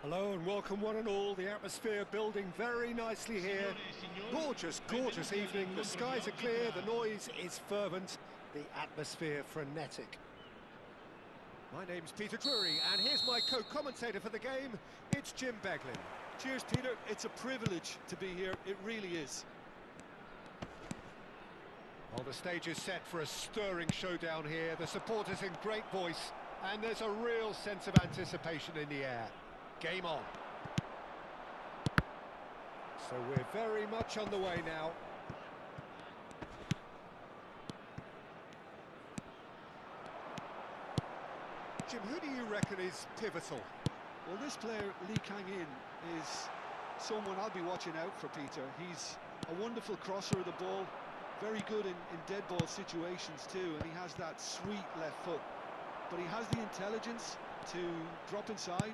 Hello and welcome one and all. The atmosphere building very nicely here. Gorgeous, gorgeous evening. The skies are clear, the noise is fervent, the atmosphere frenetic. My name's Peter Drury and here's my co-commentator for the game. It's Jim Beglin. Cheers, Peter. It's a privilege to be here. It really is. Well, the stage is set for a stirring showdown here. The supporters in great voice and there's a real sense of anticipation in the air. Game on. So we're very much on the way now. Jim, who do you reckon is pivotal? Well, this player, Lee Kang-in, is someone I'll be watching out for, Peter. He's a wonderful crosser of the ball, very good in dead ball situations too, and he has that sweet left foot. But he has the intelligence to drop inside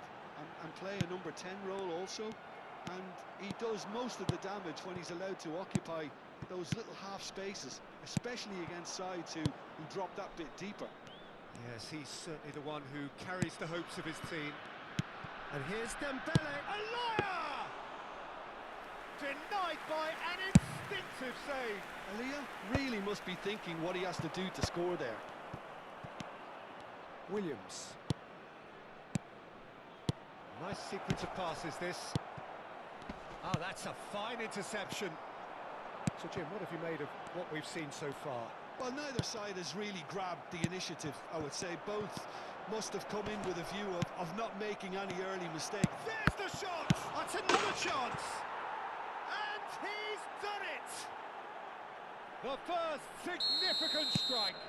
and play a number 10 role also, and he does most of the damage when he's allowed to occupy those little half spaces, especially against sides who drop that bit deeper. Yes, he's certainly the one who carries the hopes of his team. And here's Dembele, a liar! Denied by an instinctive save. Aliyah really must be thinking what he has to do to score there. Williams. Nice sequence of passes, this. Ah, that's a fine interception. So, Jim, what have you made of what we've seen so far? Well, neither side has really grabbed the initiative, I would say. Both must have come in with a view of not making any early mistakes. There's the shot! That's another chance! And he's done it! The first significant strike.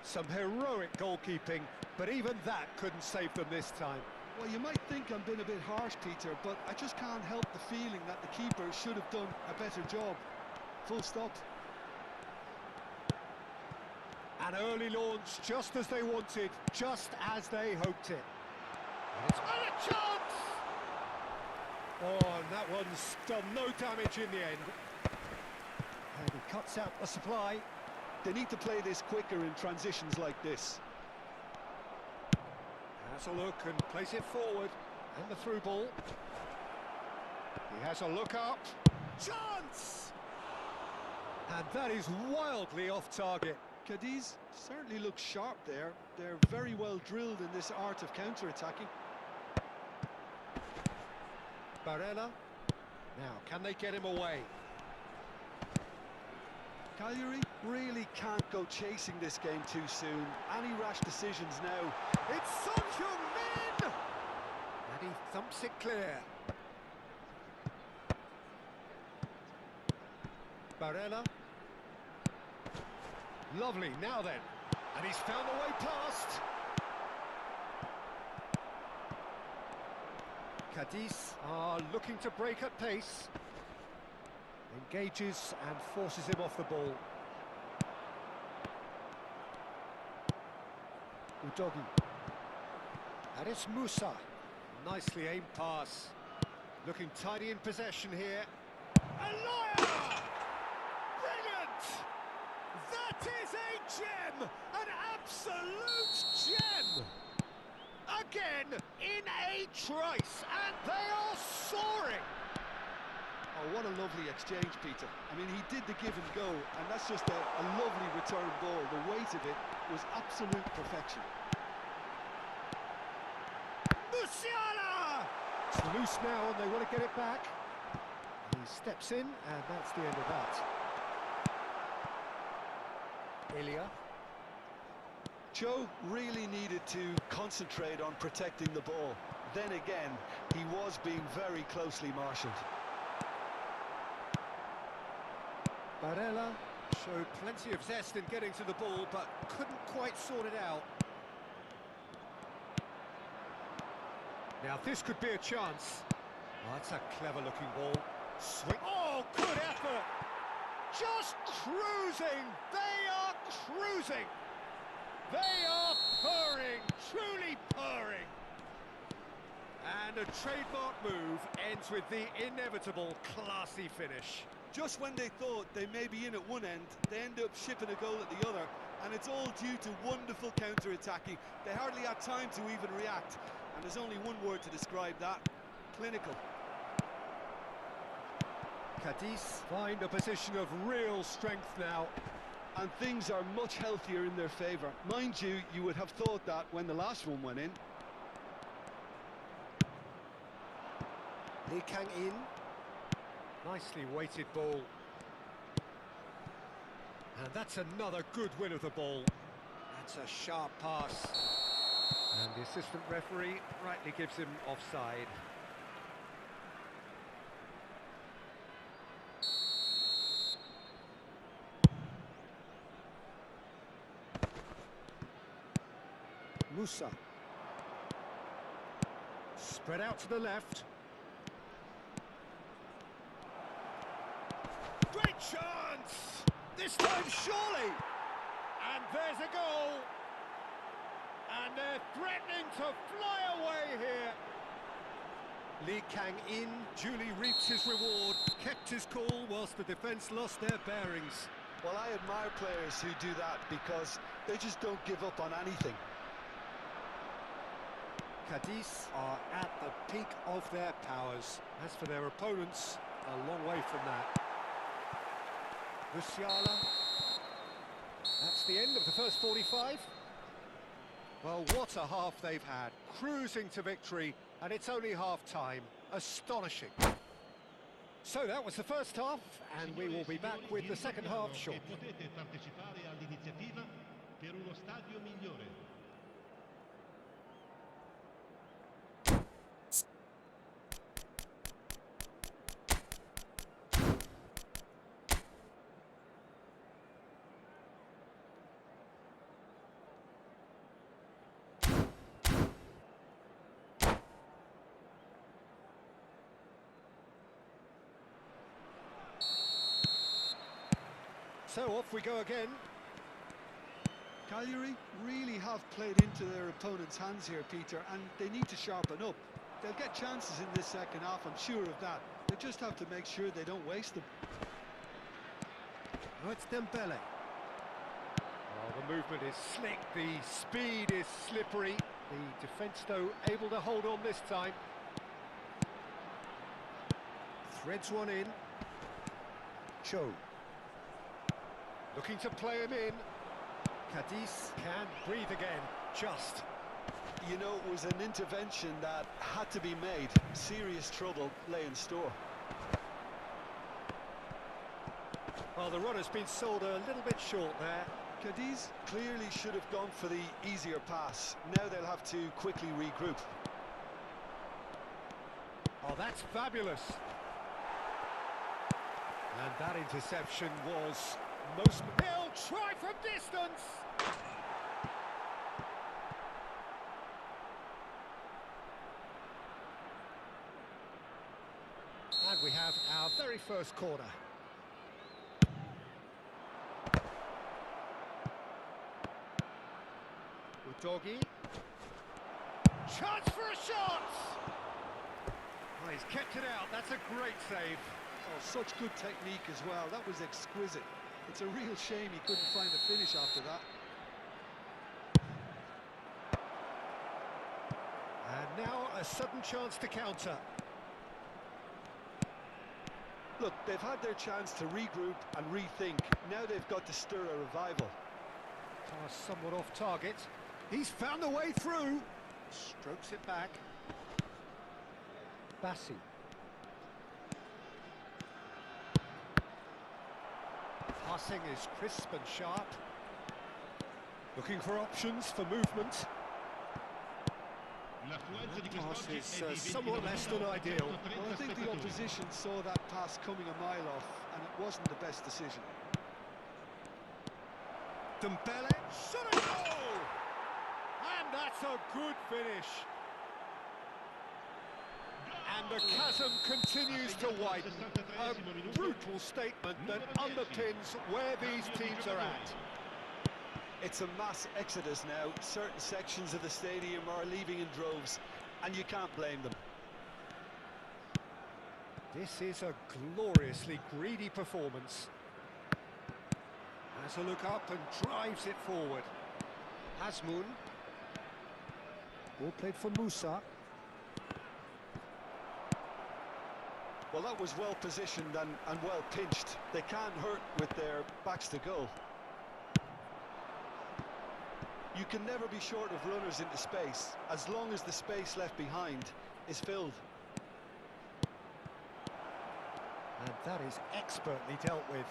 Some heroic goalkeeping, but even that couldn't save them this time. Well, you might think I'm being a bit harsh, Peter, but I just can't help the feeling that the keeper should have done a better job. Full stop. An early launch, just as they wanted, just as they hoped it. And a chance! Oh, and that one's done no damage in the end. And he cuts out the supply. They need to play this quicker in transitions like this. Has a look and plays it forward. And the through ball. He has a look up. Chance! And that is wildly off target. Cadiz certainly looks sharp there. They're very well drilled in this art of counter-attacking. Barella. Now, can they get him away? Cagliari really can't go chasing this game too soon. Any rash decisions now. It's Son Heung-min! And he thumps it clear. Barella. Lovely, now then. And he's found the way past. Cadiz are looking to break at pace. Engages and forces him off the ball. Udogi. And it's Musa. Nicely aimed pass. Looking tidy in possession here. A liar! Brilliant! That is a gem! An absolute gem! Again, in a trice, and they are soaring! Oh, what a lovely exchange, Peter. I mean, he did the give and go, and that's just a lovely return ball. The weight of it was absolute perfection. Musiala! It's loose now, and they want to get it back. He steps in, and that's the end of that. Ilya. Joe really needed to concentrate on protecting the ball. Then again, he was being very closely marshalled. Barella showed plenty of zest in getting to the ball, but couldn't quite sort it out. Now this could be a chance. Oh, that's a clever-looking ball. Swing. Oh, good effort! Just cruising! They are cruising! They are purring, truly purring! And a trademark move ends with the inevitable classy finish. Just when they thought they may be in at one end, they end up shipping a goal at the other, and it's all due to wonderful counter-attacking. They hardly had time to even react, And there's only one word to describe that: clinical. Cadiz find a position of real strength now. And things are much healthier in their favour. Mind you, you would have thought that when the last one went in. Lee Kang in. Nicely weighted ball. And that's another good win of the ball. That's a sharp pass. And the assistant referee rightly gives him offside. Musa. Spread out to the left. Great chance! This time surely! And there's a goal! And they're threatening to fly away here. Lee Kang in, duly reaps his reward, kept his cool whilst the defence lost their bearings. Well, I admire players who do that because they just don't give up on anything. Cadiz are at the peak of their powers. As for their opponents, a long way from that. Musiala. That's the end of the first 45. Well, what a half they've had. Cruising to victory, and it's only half-time. Astonishing. So that was the first half, and we will be back with the second half shortly. So off we go again. Cagliari really have played into their opponent's hands here, Peter, and they need to sharpen up. They'll get chances in this second half, I'm sure of that. They just have to make sure they don't waste them. Oh, it's Dembele. Oh, the movement is slick, the speed is slippery. The defence, though, able to hold on this time. Threads one in. Cho. Looking to play him in. Cadiz can breathe again, just. You know, it was an intervention that had to be made. Serious trouble lay in store. Well, the runner's been sold a little bit short there. Cadiz clearly should have gone for the easier pass. Now they'll have to quickly regroup. Oh, that's fabulous. And that interception was most... He'll try from distance! And we have our very first corner. Udogi. Chance for a shot! Oh, he's kept it out, that's a great save. Oh, such good technique as well, that was exquisite. It's a real shame he couldn't find the finish after that. And now a sudden chance to counter. Look, they've had their chance to regroup and rethink. Now they've got to stir a revival. Pass somewhat off target. He's found a way through. Strokes it back. Bassi. Passing is crisp and sharp. Looking for options for movement. That pass is somewhat less than ideal. Well, I think the opposition saw that pass coming a mile off, and it wasn't the best decision. Dembele, shot a goal! And that's a good finish. And the chasm continues to widen. A brutal statement that underpins where these teams are at. It's a mass exodus now. Certain sections of the stadium are leaving in droves, and you can't blame them. This is a gloriously greedy performance. Has a look up and drives it forward. Asmoon. Ball played for Musa. Well, that was well positioned and well pinched. They can't hurt with their backs to goal. You can never be short of runners into space, as long as the space left behind is filled. And that is expertly dealt with.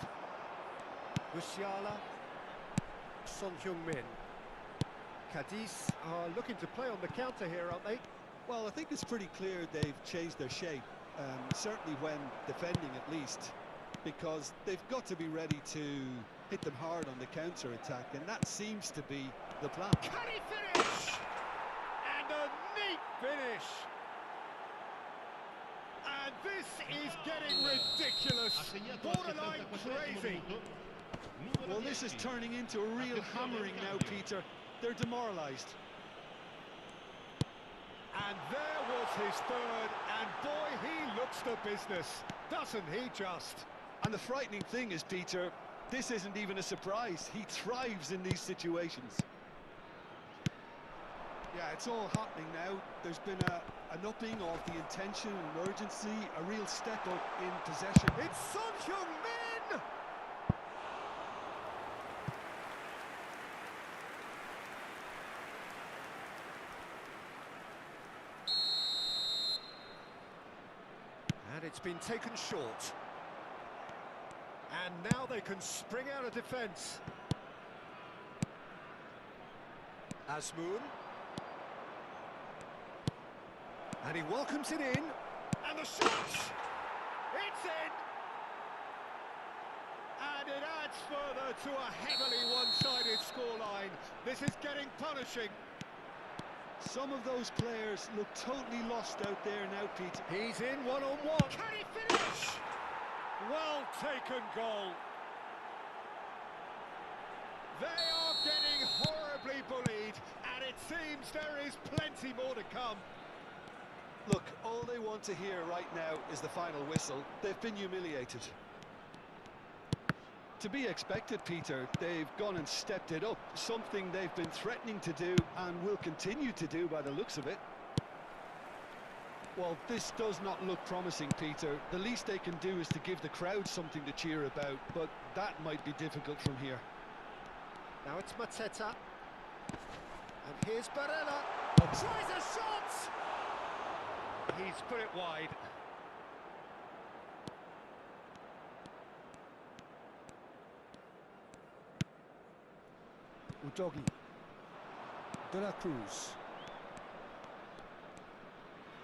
Musiala, Son Heung-min. Cadiz are looking to play on the counter here, aren't they? Well, I think it's pretty clear they've changed their shape, certainly when defending at least, because they've got to be ready to hit them hard on the counter-attack, and that seems to be the plan. Can he finish? And a neat finish! And this is getting ridiculous, borderline crazy. Well, this is turning into a real hammering now, Peter. They're demoralised. And there was his third, and boy, he looks the business, doesn't he just? And the frightening thing is, Peter, this isn't even a surprise. He thrives in these situations. Yeah, it's all happening now. There's been an upping of the intention and urgency, a real step up in possession. It's Son Heung-min! And it's been taken short. And now they can spring out of defence. Asmoon. And he welcomes it in. And the shot! It's in! And it adds further to a heavily one-sided scoreline. This is getting punishing. Some of those players look totally lost out there now, Peter. He's in one-on-one. Can he finish? Well taken goal. They are getting horribly bullied, and it seems there is plenty more to come. Look, all they want to hear right now is the final whistle. They've been humiliated. To be expected, Peter. They've gone and stepped it up, something they've been threatening to do and will continue to do by the looks of it. Well, this does not look promising, Peter. The least they can do is to give the crowd something to cheer about, but that might be difficult from here. Now it's Mateta. And here's Barella. Tries a shot! He's put it wide. Udogi. De la Cruz.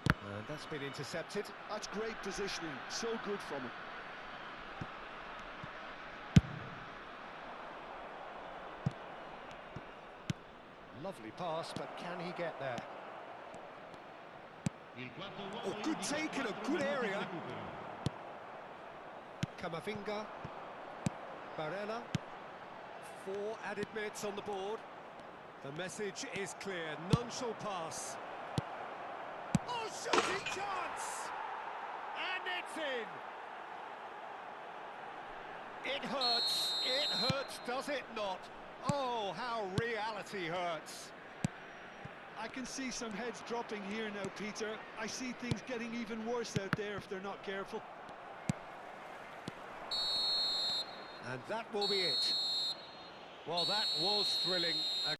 And that's been intercepted. That's great positioning, so good from him. Lovely pass, but can he get there? Oh, good take in a good area. Camavinga. Barella. 4 added minutes on the board. The message is clear, none shall pass. Oh, shooting chance! And it's in! It hurts, does it not? Oh, how reality hurts. I can see some heads dropping here now, Peter. I see things getting even worse out there if they're not careful. And that will be it. Well, that was thrilling.